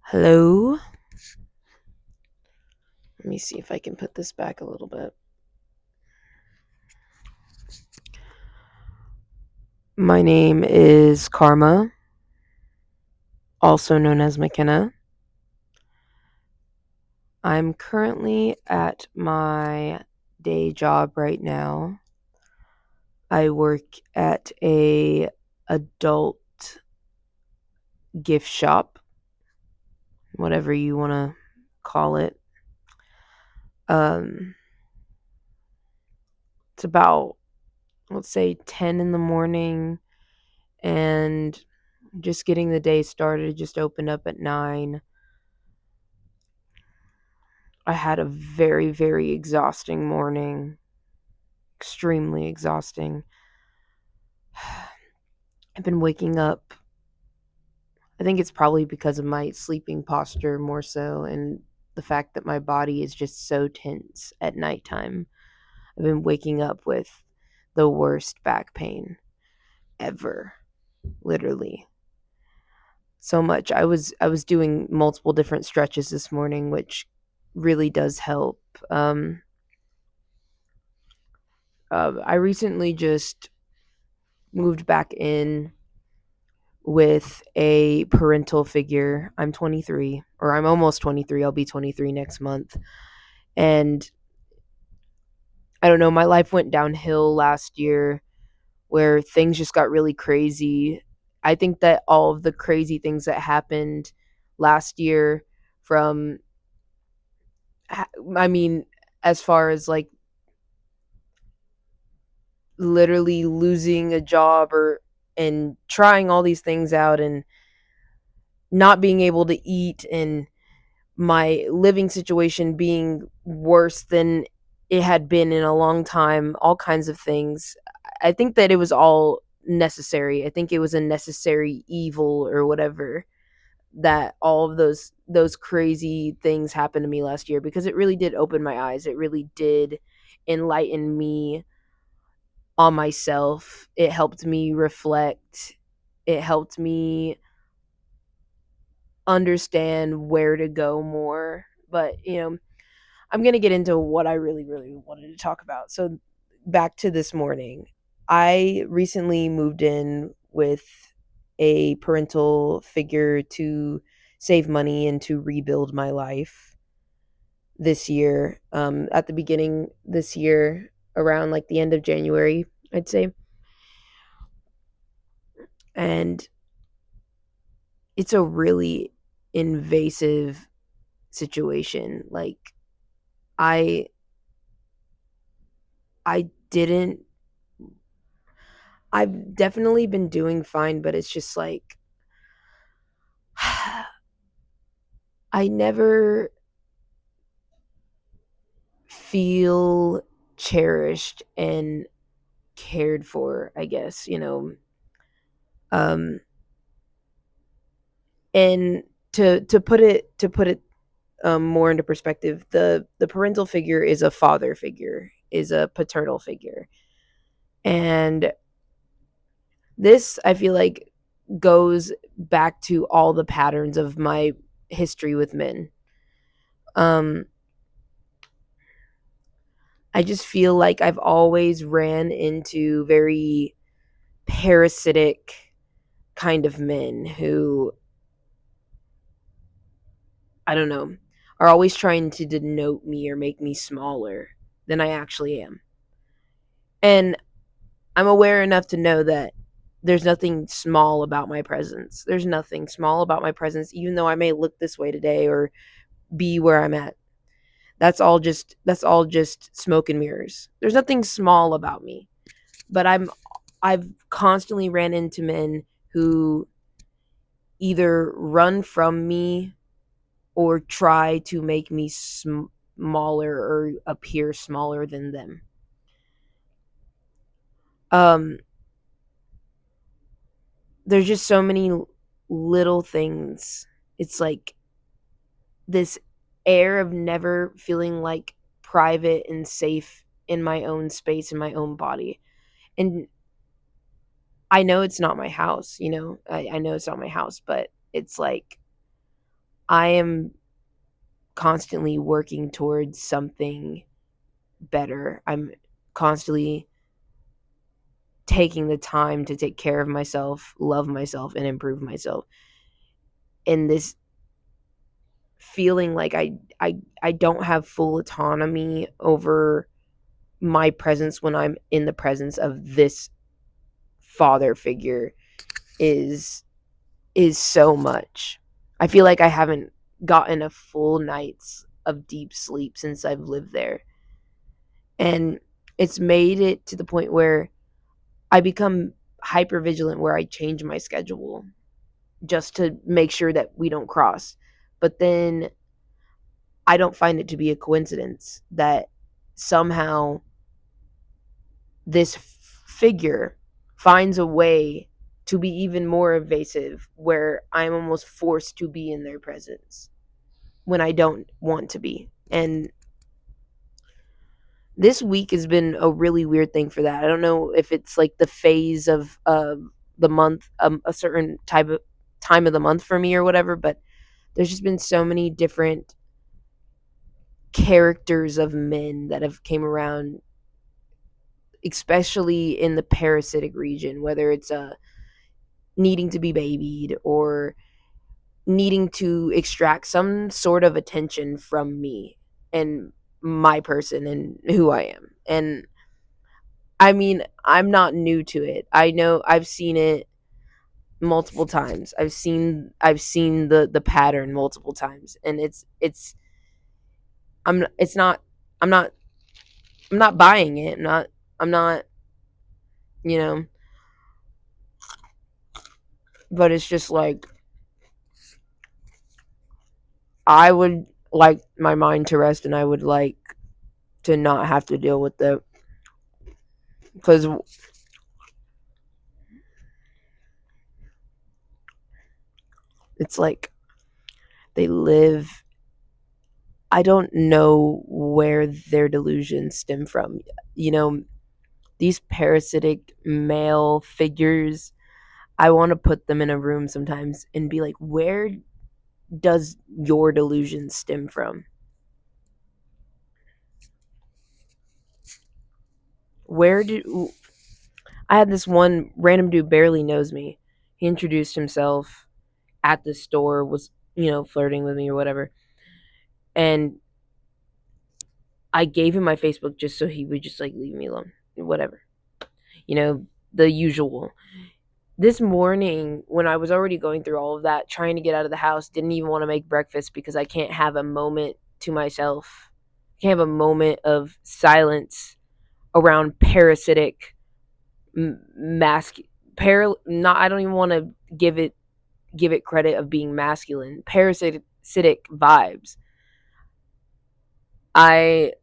Hello. Let me see if I can put this back a little bit. My name is Karma, also known as McKenna. I'm currently at my day job right now. I work at a adult gift shop, whatever you want to call it. Um, it's about, let's say, 10 in the morning, and just getting the day started. Just opened up at 9. I had a very, very exhausting morning, extremely exhausting. I've been waking up. I think it's probably because of my sleeping posture more so, and the fact that my body is just so tense at nighttime. I've been waking up with the worst back pain ever, literally. So much. I was doing multiple different stretches this morning, which really does help. I recently just moved back in with a parental figure. I'm 23, or I'm almost 23. I'll be 23 next month. And I don't know, my life went downhill last year where things just got really crazy. I think that all of the crazy things that happened last year, from, I mean, as far as like literally losing a job or and trying all these things out and not being able to eat, and my living situation being worse than it had been in a long time, all kinds of things. I think that it was all necessary. I think it was a necessary evil or whatever, that all of those crazy things happened to me last year, because it really did open my eyes. It really did enlighten me on myself. It helped me reflect. It helped me understand where to go more. But, I'm going to get into what I really, really wanted to talk about. So, back to this morning. I recently moved in with a parental figure to save money and to rebuild my life this year. At the beginning this year, around like the end of January, I'd say. And it's a really invasive situation. Like, I I didn't I've definitely been doing fine, but it's just like I never feel cherished and cared for, I guess. Um and to put it more into perspective, the parental figure is a father figure, is a paternal figure. And this, I feel like, goes back to all the patterns of my history with men. Um, I just feel like I've always ran into very parasitic kind of men who, I don't know, are always trying to denote me or make me smaller than I actually am. And I'm aware enough to know that there's nothing small about my presence. There's nothing small about my presence, even though I may look this way today or be where I'm at. That's all just smoke and mirrors. There's nothing small about me. But I've constantly ran into men who either run from me or try to make me smaller or appear smaller than them. Um there's just so many little things. It's like this air of never feeling like private and safe in my own space, in my own body. And I know it's not my house, you know, I know it's not my house, but it's like I am constantly working towards something better. I'm constantly taking the time to take care of myself, love myself, and improve myself. And this feeling like I don't have full autonomy over my presence when I'm in the presence of this father figure is so much. I feel like I haven't gotten a full night's of deep sleep since I've lived there. And it's made it to the point where I become hyper vigilant, where I change my schedule just to make sure that we don't cross. But then I don't find it to be a coincidence that somehow this figure finds a way to be even more evasive, where I'm almost forced to be in their presence when I don't want to be. And this week has been a really weird thing for that. I don't know if it's like the phase of the month, a certain type of time of the month for me or whatever, but there's just been so many different characters of men that have came around, especially in the parasitic region, whether it's needing to be babied or needing to extract some sort of attention from me and my person and who I am. And I mean, I'm not new to it. I know I've seen it multiple times. I've seen the pattern multiple times, and it's not I'm not I'm not buying it. I'm not, you know, but it's just like I would like my mind to rest, and I would like to not have to deal with it, because it's like they live, I don't know where their delusions stem from. You know, these parasitic male figures, I want to put them in a room sometimes and be like, where does your delusion stem from? Where do I had this one random dude barely knows me. He introduced himself at the store, was, flirting with me or whatever. And I gave him my Facebook just so he would just like leave me alone. Whatever. The usual. This morning, when I was already going through all of that, trying to get out of the house, didn't even want to make breakfast because I can't have a moment to myself. I can't have a moment of silence around parasitic mask not, I don't even want to give it credit of being masculine. Parasitic vibes. I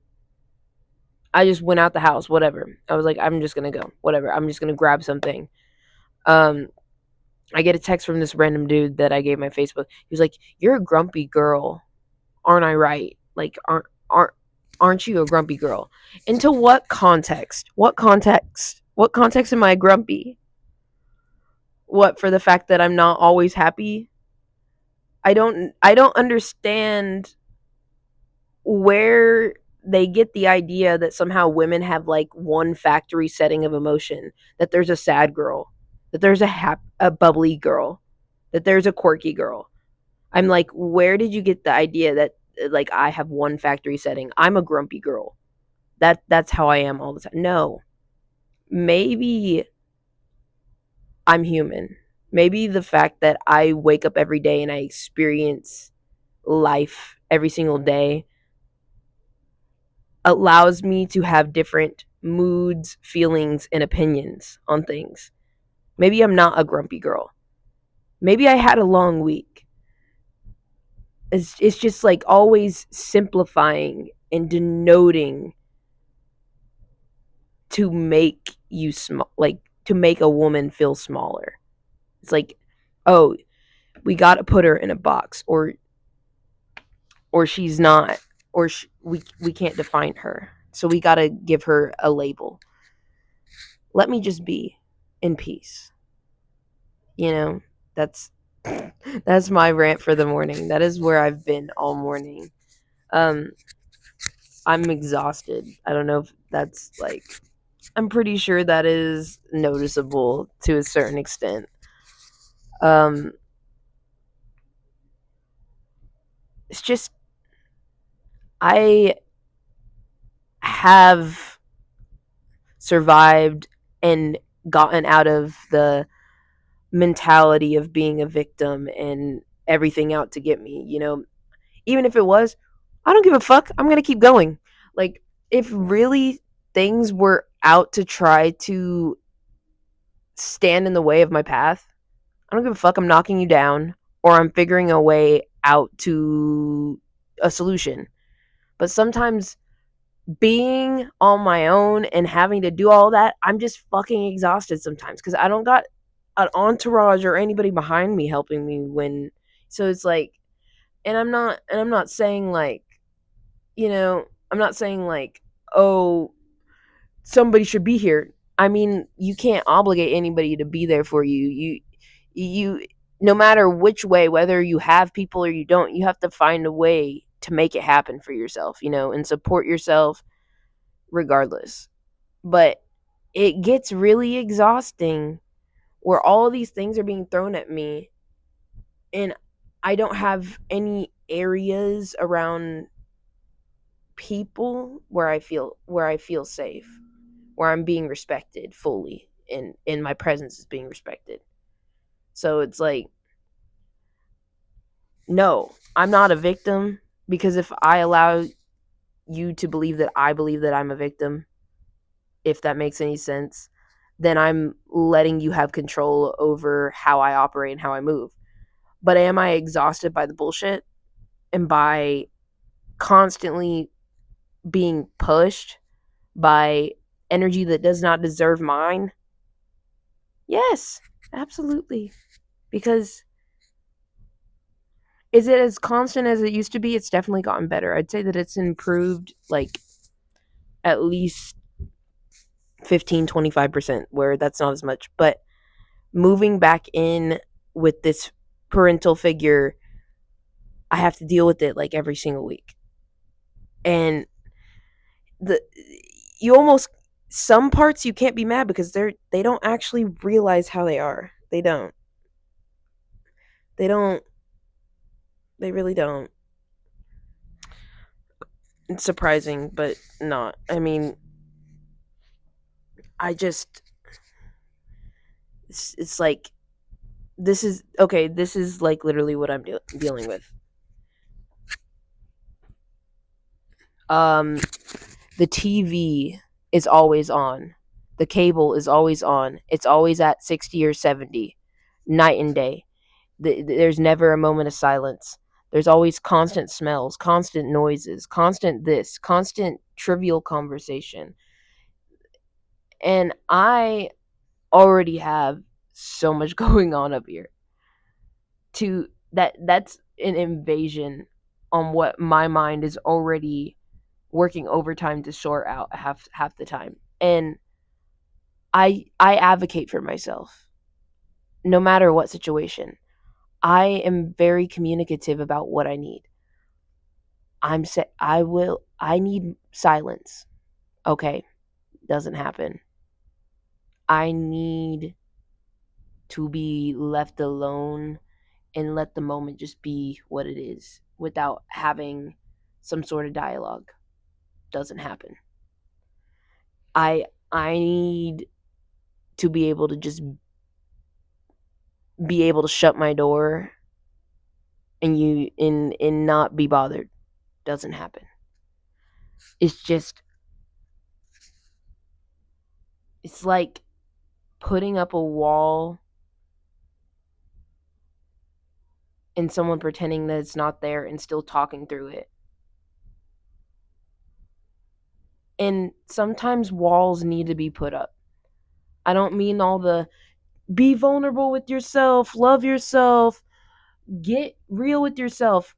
I just went out the house, whatever. I was like, I'm just gonna go, whatever. I'm just gonna grab something. Um, I get a text from this random dude that I gave my Facebook. He was like, "You're a grumpy girl, aren't I right? Like, aren't you a grumpy girl?" Into what context? What context? What context am I grumpy? What, for the fact that I'm not always happy? I don't understand where they get the idea that somehow women have like one factory setting of emotion, that there's a sad girl, that there's a bubbly girl, that there's a quirky girl. I'm like, where did you get the idea that like I have one factory setting? I'm a grumpy girl. That's how I am all the time. No. Maybe I'm human. Maybe the fact that I wake up every day and I experience life every single day allows me to have different moods, feelings, and opinions on things. Maybe I'm not a grumpy girl. Maybe I had a long week. It's just like always simplifying and denoting to make you small, like to make a woman feel smaller. It's like, oh, we got to put her in a box, or she's not, or we can't define her. So we got to give her a label. Let me just be in peace. You know, that's that's my rant for the morning. That is where I've been all morning. Um, I'm exhausted. I don't know if that's like, I'm pretty sure that is noticeable to a certain extent. Um, it's just I have survived and gotten out of the mentality of being a victim and everything out to get me, even if it was, I don't give a fuck. I'm going to keep going. Like, if really things were out to try to stand in the way of my path, I don't give a fuck. I'm knocking you down or I'm figuring a way out to a solution. But sometimes being on my own and having to do all that, I'm just fucking exhausted sometimes because I don't got an entourage or anybody behind me helping me when. So it's like, and I'm not saying like, I'm not saying like, oh, somebody should be here. I mean, you can't obligate anybody to be there for you. You no matter which way, whether you have people or you don't, you have to find a way to make it happen for yourself, and support yourself regardless. But it gets really exhausting where all these things are being thrown at me and I don't have any areas around people where I feel safe, where I'm being respected fully and my presence is being respected. So it's like, no, I'm not a victim, because if I allow you to believe that I'm a victim, if that makes any sense, then I'm letting you have control over how I operate and how I move. But am I exhausted by the bullshit and by constantly being pushed by energy that does not deserve mine? Yes, absolutely. Because is it as constant as it used to be? It's definitely gotten better. I'd say that it's improved like at least 15-25%, where that's not as much. But moving back in with this parental figure, I have to deal with it like every single week. And the you almost, some parts you can't be mad because they don't actually realize how they are. They don't. They don't. They really don't. It's surprising, but not. I mean, I just it's like, this is okay. This is like literally what I'm dealing with. Um, the TV is always on. The cable is always on. It's always at 60 or 70, night and day. There's never a moment of silence. There's always constant smells, constant noises, constant this, constant trivial conversation. And I already have so much going on up here. That's an invasion on what my mind is already working overtime to sort out half the time. And I advocate for myself no matter what situation. I am very communicative about what I need. I need silence. Okay, doesn't happen. I need to be left alone and let the moment just be what it is without having some sort of dialogue. Doesn't happen. I need to be able to just be able to shut my door and not be bothered. Doesn't happen. It's just, it's like putting up a wall and someone pretending that it's not there and still talking through it. And sometimes walls need to be put up. I don't mean all the be vulnerable with yourself, love yourself, get real with yourself.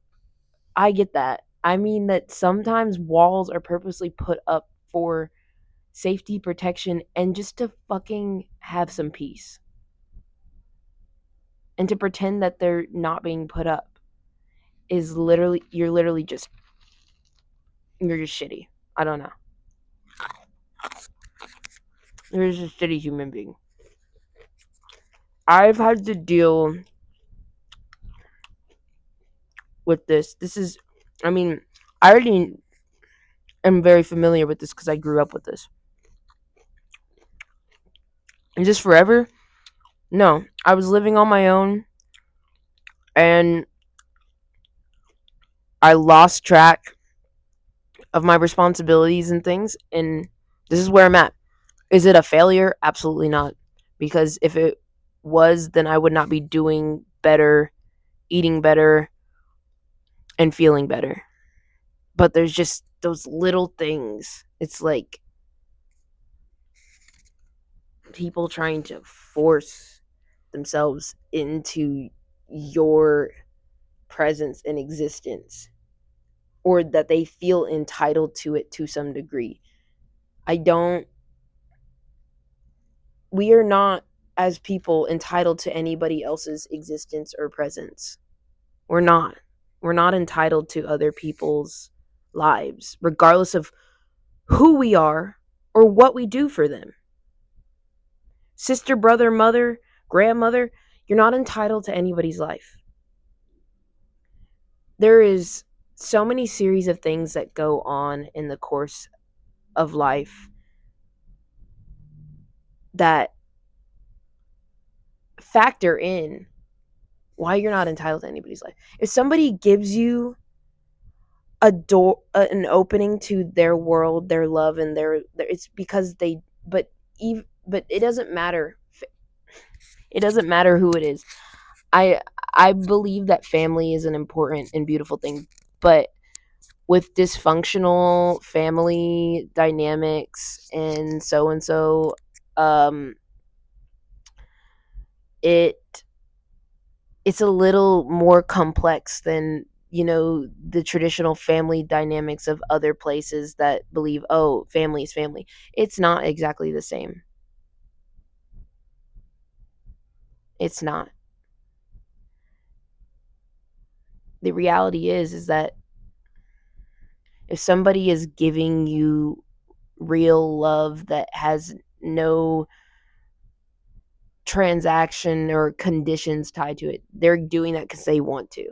I get that. I mean that sometimes walls are purposely put up for safety, protection, and just to fucking have some peace. and to pretend that they're not being put up is literally you're just shitty. I don't know. You're just a shitty human being. I've had to deal with this. This is, I mean, I already am very familiar with this because I grew up with this. And just forever? No. I was living on my own and I lost track of my responsibilities and things. And this is where I'm at. Is it a failure? Absolutely not. Because if it was, then I would not be doing better, eating better, and feeling better. But there's just those little things. It's like people trying to force themselves into your presence and existence, or that they feel entitled to it to some degree. I don't, we are not, as people, entitled to anybody else's existence or presence. We're not. We're not entitled to other people's lives, regardless of who we are or what we do for them. Sister, brother, mother, grandmother, you're not entitled to anybody's life. There is so many series of things that go on in the course of life that factor in why you're not entitled to anybody's life. If somebody gives you a door, an opening to their world, their love, and their it's because they. But it doesn't matter. It doesn't matter who it is. I I believe that family is an important and beautiful thing, but with dysfunctional family dynamics and so, um, it it's a little more complex than, the traditional family dynamics of other places that believe, oh, family is family. It's not exactly the same. It's not. The reality is that if somebody is giving you real love that has no transaction or conditions tied to it, they're doing that because they want to.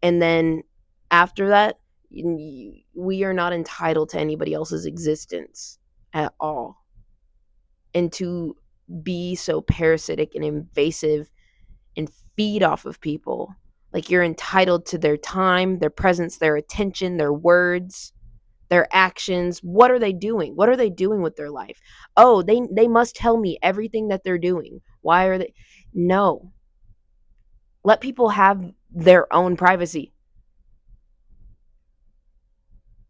And then after that, we are not entitled to anybody else's existence at all. And to be so parasitic and invasive and feed off of people, like you're entitled to their time, their presence, their attention, their words, their actions. What are they doing? What are they doing with their life? Oh, they must tell me everything that they're doing. Why are they? No. Let people have their own privacy.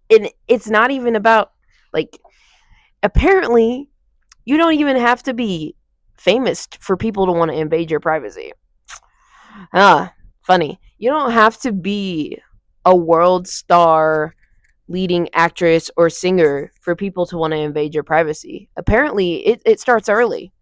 And it's not even about, like, apparently you don't even have to be famous for people to want to invade your privacy. Funny. You don't have to be a world star, leading actress, or singer for people to want to invade your privacy. Apparently it starts early.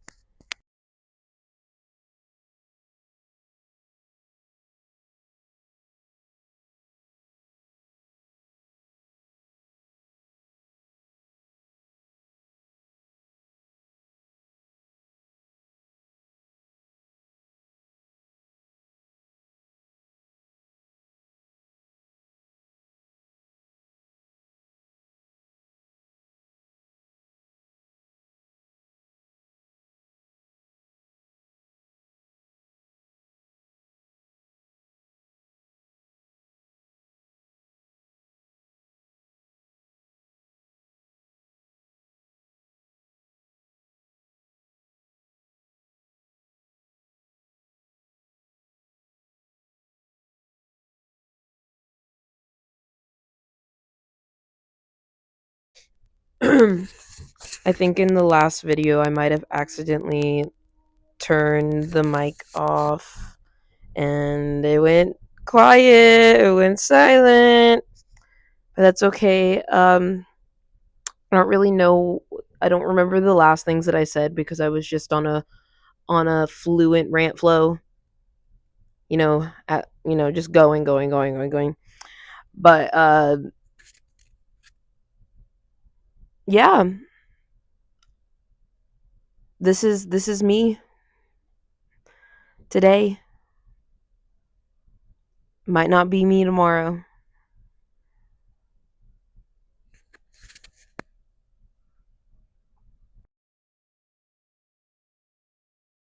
I think in the last video I might have accidentally turned the mic off and it went quiet, it went silent. But that's okay. I don't really know, I don't remember the last things that I said because I was just on on a fluent rant flow, just going. But yeah, this is me today. Might not be me tomorrow.